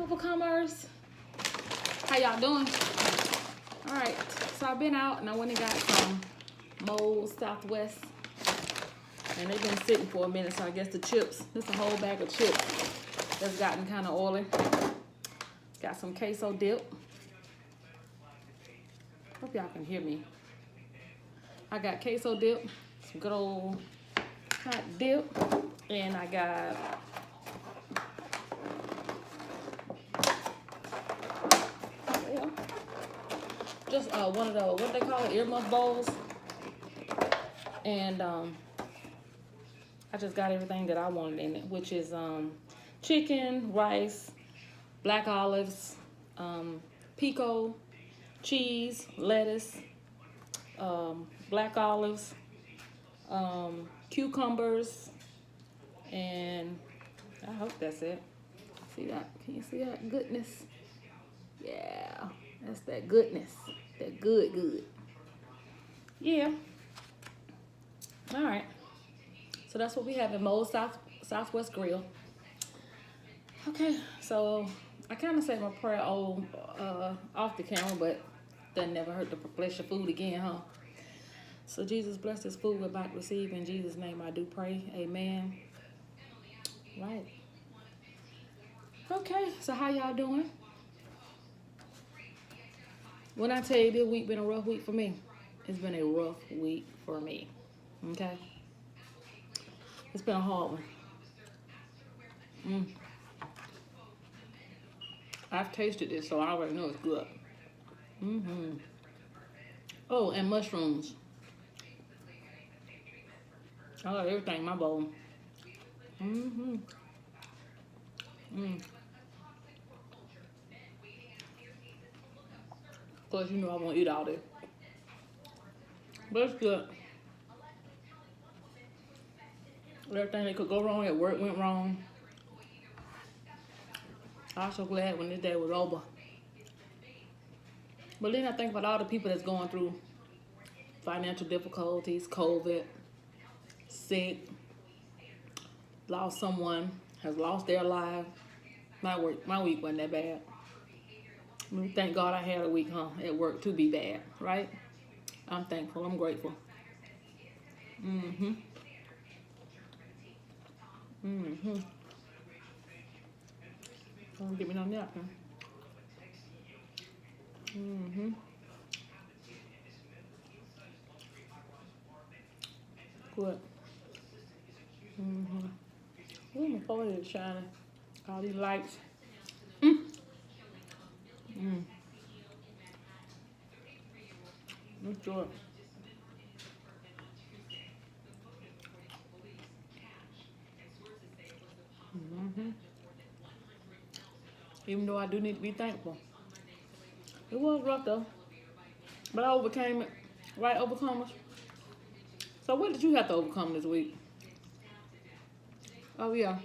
Overcomers. How y'all doing? All right, so I've been out and I went and got some Moe's Southwest. And they've been sitting for a minute, so I guess the chips, this is a whole bag of chips that's gotten kind of oily. Got some queso dip. Hope y'all can hear me. I got queso dip, some good old hot dip, and I got just one of those, what they call it, earmuff bowls. And I just got everything that I wanted in it, which is chicken, rice, black olives, pico, cheese, lettuce, black olives, cucumbers, and I hope that's it. See that? Can you see that goodness? Yeah, that's that goodness. That good. Yeah. All right. So that's what we have at Moe's Southwest Grill. Okay, so I kind of said my prayer off the camera, but that never hurt to bless your food again, huh? So Jesus bless this food we're about to receive. In Jesus' name I do pray. Amen. Right. Okay, so how y'all doing? When I tell you this week been a rough week for me, it's been a rough week for me. Okay? It's been a hard one. I've tasted this, so I already know it's good. Oh, and mushrooms. I love everything in my bowl. Of course, you know I won't eat all this. But it's good. Everything that could go wrong at work went wrong. I was so glad when this day was over. But then I think about all the people that's going through financial difficulties, COVID, sick, lost someone, has lost their life. My week wasn't that bad. I mean, thank God I had a week, at work to be bad, right? I'm thankful. I'm grateful. Don't give me no napkin. Good. Ooh, my forehead is shining. All these lights. It's good. Even though I do need to be thankful. It was rough though. But I overcame it. Right, overcomers? So what did you have to overcome this week? Oh yeah.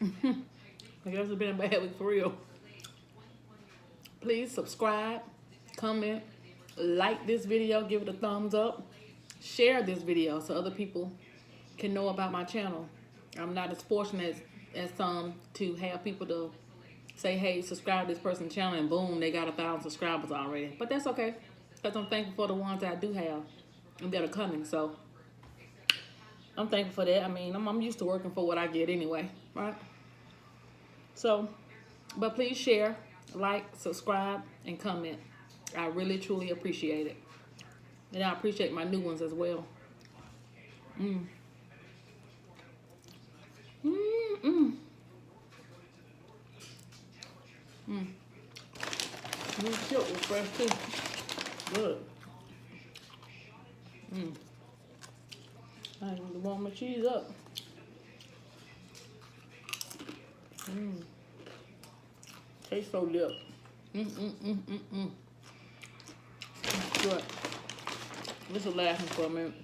I guess it's been a bad week for real. Please subscribe, comment, like this video, give it a thumbs up, share this video so other people can know about my channel. I'm not as fortunate as some to have people to say, hey, subscribe to this person's channel, and boom, they got 1,000 subscribers already. But that's okay, because I'm thankful for the ones that I do have and that are coming. So I'm thankful for that. I mean, I'm used to working for what I get anyway, right? So, but please share, like, subscribe, and comment. I really, truly appreciate it. And I appreciate my new ones as well. New chip was fresh too. Good. I need to warm my cheese up. Tastes so good. Good. This is lasting for a minute.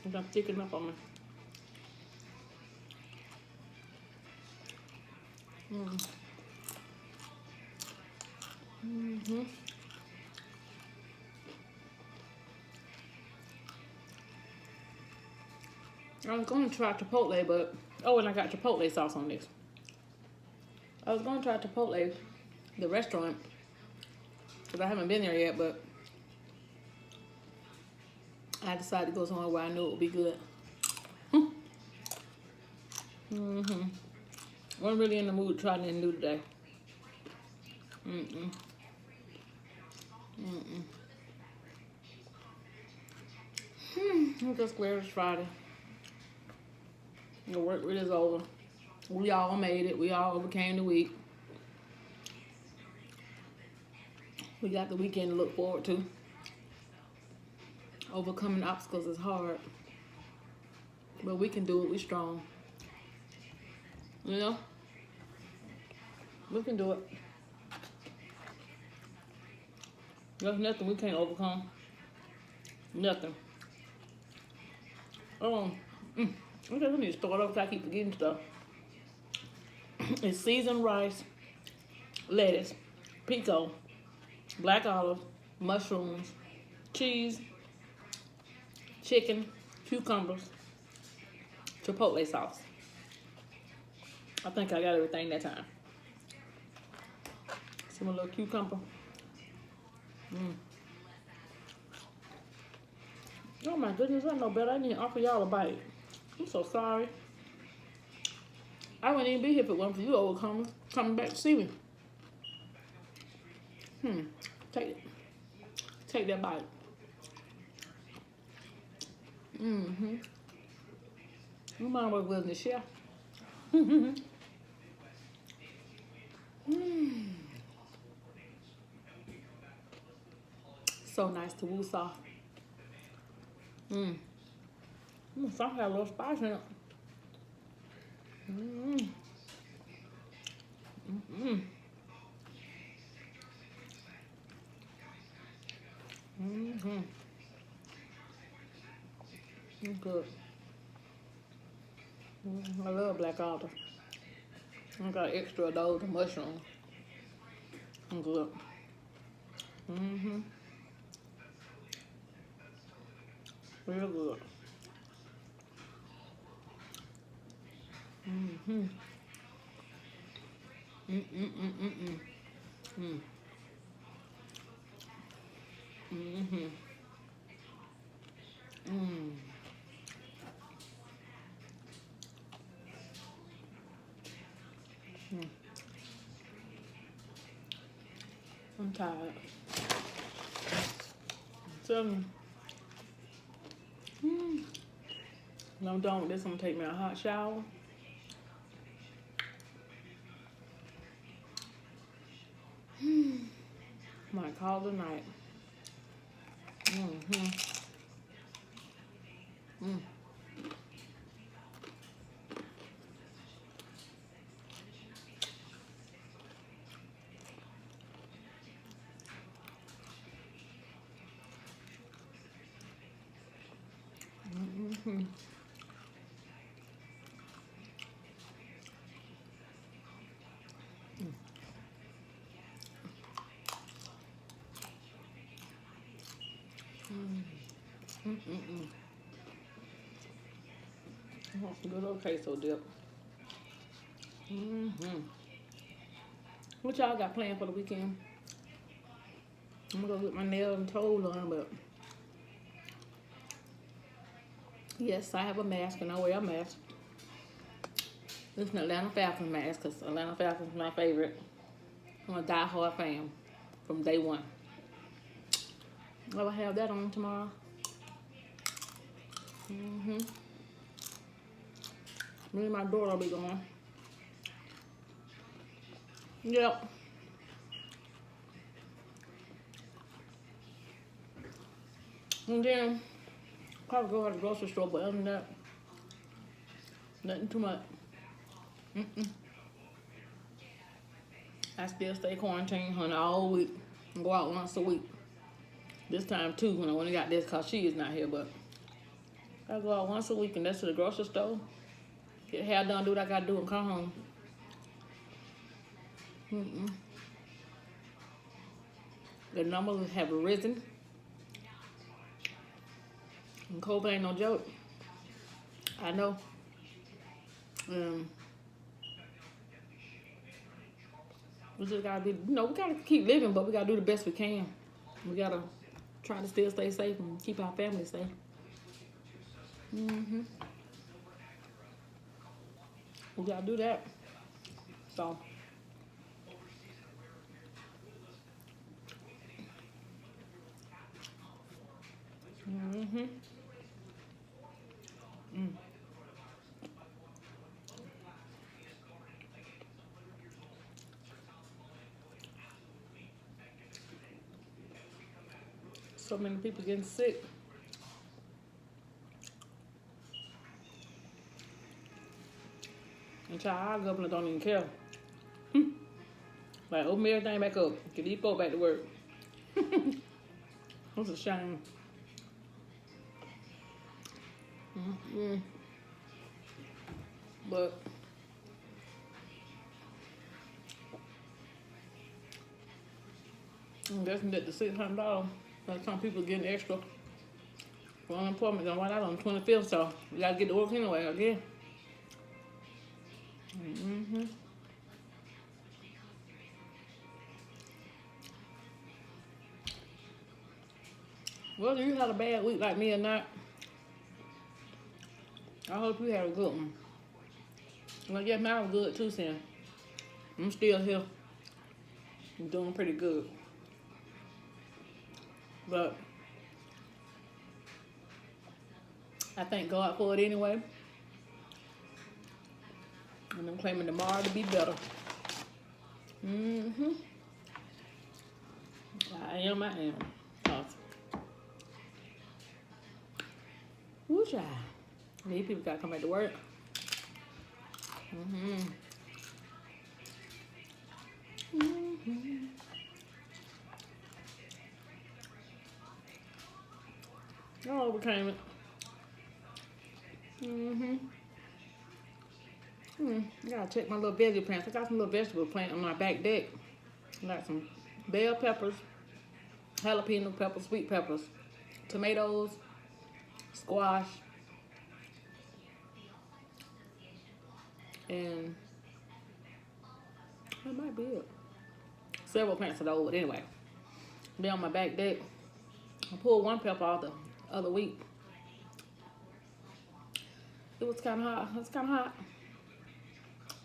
It's not thickening up on me. I was going to try Chipotle, but Oh, and I got Chipotle sauce on this. I was gonna try Chipotle, the restaurant, because I haven't been there yet, but I decided to go somewhere where I knew it would be good. Mm-hmm. Wasn't really in the mood to try anything new today. Mm-mm. Mm-mm. I'm just glad it's Friday. The work week is over. We all made it. We all overcame the week. We got the weekend to look forward to. Overcoming obstacles is hard, but we can do it. We're strong. You know? We can do it. There's nothing we can't overcome. Nothing. I just need to start off because I keep forgetting stuff. It's seasoned rice, lettuce, pico, black olive, mushrooms, cheese, chicken, cucumbers, Chipotle sauce. I think I got everything that time. Some little cucumber. Oh my goodness, I know better. I need to offer y'all a bite. I'm so sorry. I wouldn't even be here if it wasn't for you old coming back to see me. Take it. Take that bite. Mm-hmm. Your mom was the chef. So nice to woosah. Some have a little spice in it. Good. I love black olive. I got extra of those mushrooms. Good. Real good. I'm tired. So, when I'm done with this, I'm gonna take me a hot shower. Might call it a night. I want some good old queso dip. What y'all got planned for the weekend? I'm gonna go get my nails and toes on, but yes, I have a mask and I wear a mask. It's an Atlanta Falcons mask because Atlanta Falcons is my favorite. I'm a die-hard fan from day one. I will have that on tomorrow. Me and my daughter will be going. Yep. And then probably go to the grocery store, but other than that, nothing too much. I still stay quarantined, honey, all week and go out once a week. This time too, when I only got this cause she is not here, but I go out once a week and that's to the grocery store. Get hair done, do what I gotta do and come home. The numbers have risen. And COVID ain't no joke. I know. Um, we just gotta be, we gotta keep living, but we gotta do the best we can. We gotta try to still stay safe and keep our family safe. We gotta do that. So, so many people getting sick. And our governor don't even care. Like, open everything back up. Get these folks back to work. That's a shame. But I'm guessing that the $600, like some people getting extra for unemployment, gonna run out on the 25th, so we gotta get to work anyway, again. Whether you had a bad week like me or not, I hope you had a good one. Well, yeah, mine was good too, Sam. I'm still here. I'm doing pretty good. But I thank God for it anyway. And I'm claiming tomorrow to be better. I am. Awesome. Woo, child. These people gotta come back to work. I overcame it. I gotta check my little veggie plants. I got some little vegetable plant on my back deck. I got some bell peppers, jalapeno peppers, sweet peppers, tomatoes, squash, and that might be it. Several plants of those, but anyway. Be on my back deck. I pulled one pepper off the other week. It was kind of hot. It's kind of hot.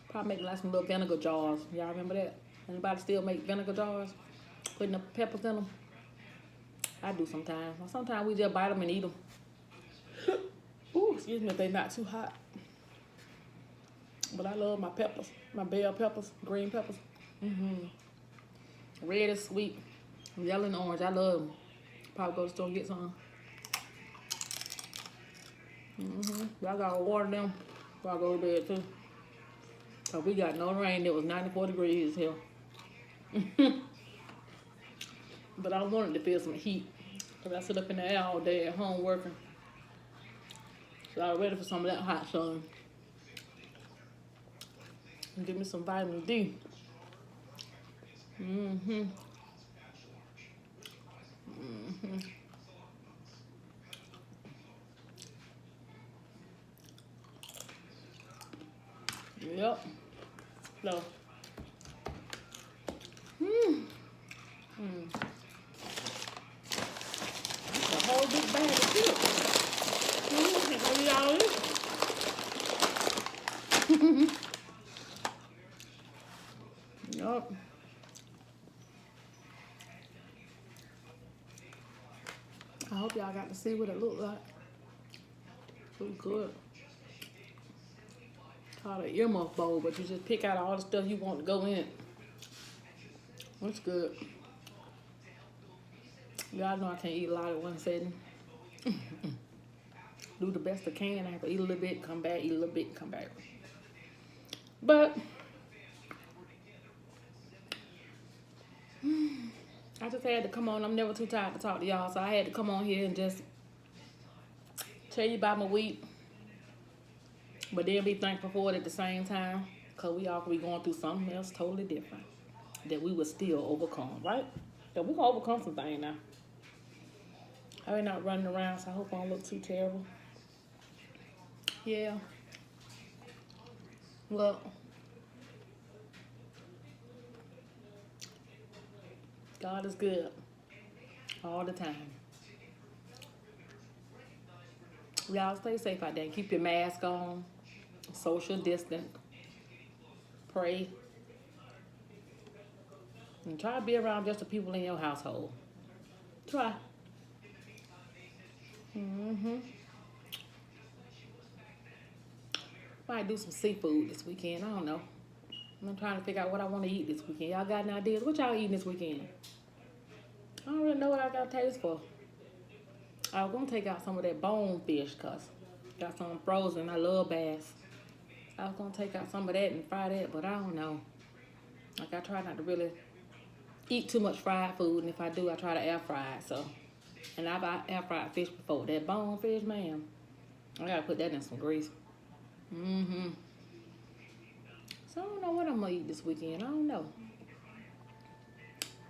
Probably make like some little vinegar jars. Y'all remember that? Anybody still make vinegar jars? Putting the peppers in them? I do sometimes. Sometimes we just bite them and eat them. Ooh, excuse me if they're not too hot. But I love my peppers. My bell peppers, green peppers. Red is sweet. Yellow and orange, I love them. Probably go to the store and get some. But I gotta water them before I go to bed too. So we got no rain. It was 94 degrees here. But I wanted to feel some heat. Because I sit up in the air all day at home working. So I was ready for some of that hot sun. And give me some vitamin D. Yep. So. A whole big bag of chips. What y'all eat? Yup. I hope y'all got to see what it looked like. Look good. Called an earmuff bowl, but you just pick out all the stuff you want to go in it. Looks good. Y'all know I can't eat a lot at one setting. Do the best I can. I have to eat a little bit, come back, eat a little bit, come back. But I just had to come on. I'm never too tired to talk to y'all, so I had to come on here and just tell you about my week. But then be thankful for it at the same time, because we all could be going through something else totally different that we would still overcome, right? So we're going to overcome some things now. I ain't not running around, so I hope I don't look too terrible. Yeah. Well, God is good all the time. Y'all stay safe out there. Keep your mask on. Social distance. Pray. And try to be around just the people in your household. Try. Might do some seafood this weekend. I don't know. I'm trying to figure out what I want to eat this weekend. Y'all got any ideas? What y'all eating this weekend? I don't really know what I got taste for. I was gonna take out some of that bonefish cause got some frozen. I love bass. I was gonna take out some of that and fry that, but I don't know. Like I try not to really eat too much fried food, and if I do, I try to air fry it. So, and I've air fried fish before. That bonefish, man, I gotta put that in some grease. So I don't know what I'm gonna eat this weekend. I don't know.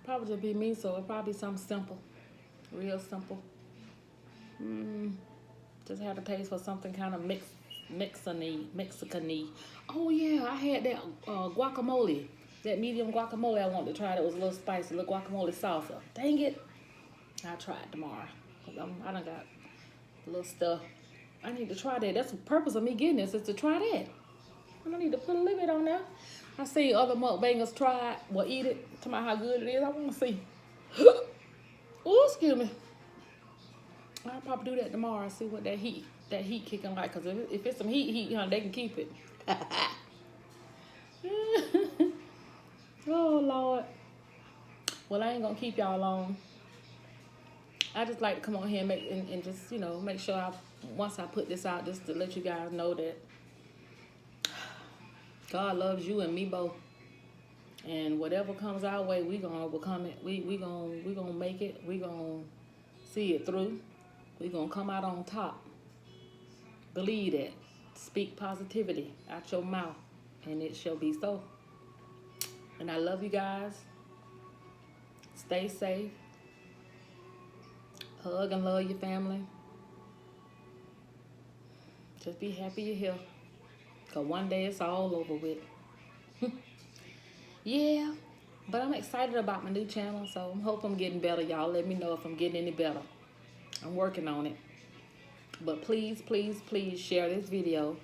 Probably just be me, so it'll probably be something simple, real simple. Just have a taste for something kind of Mexican-y. Oh yeah, I had that guacamole, that medium guacamole. I wanted to try. That was a little spicy, little guacamole salsa. Dang it, I'll try it tomorrow. I done got a little stuff. I need to try that. That's the purpose of me getting this, is to try that. I don't need to put a limit on there. I see other mukbangers try it, well eat it, tell me how good it is. I want to see. Oh, excuse me. I'll probably do that tomorrow. See what that heat kicking like. Cause if it's some heat, they can keep it. Oh Lord. Well, I ain't gonna keep y'all long. I just like to come on here and just make sure once I put this out, just to let you guys know that God loves you and me both. And whatever comes our way, we gonna overcome it. We gonna make it. We gonna see it through. We gonna come out on top. Believe that. Speak positivity out your mouth, and it shall be so. And I love you guys. Stay safe. Hug and love your family. Just be happy you're here. Because one day it's all over with. Yeah. But I'm excited about my new channel, so I hope I'm getting better. Y'all let me know if I'm getting any better. I'm working on it. But please, please, please share this video.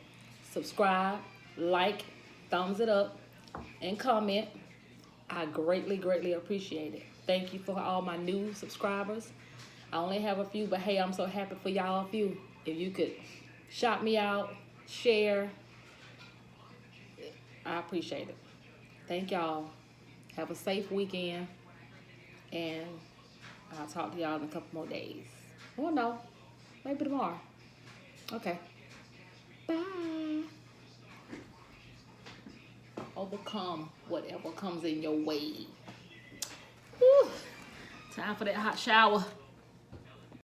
Subscribe, like, thumbs it up, and comment. I greatly, greatly appreciate it. Thank you for all my new subscribers. I only have a few, but hey, I'm so happy for y'all a few. If you could shout me out, share, I appreciate it. Thank y'all. Have a safe weekend, and I'll talk to y'all in a couple more days. Or no, maybe tomorrow. Okay. Bye. Overcome whatever comes in your way. Whew. Time for that hot shower.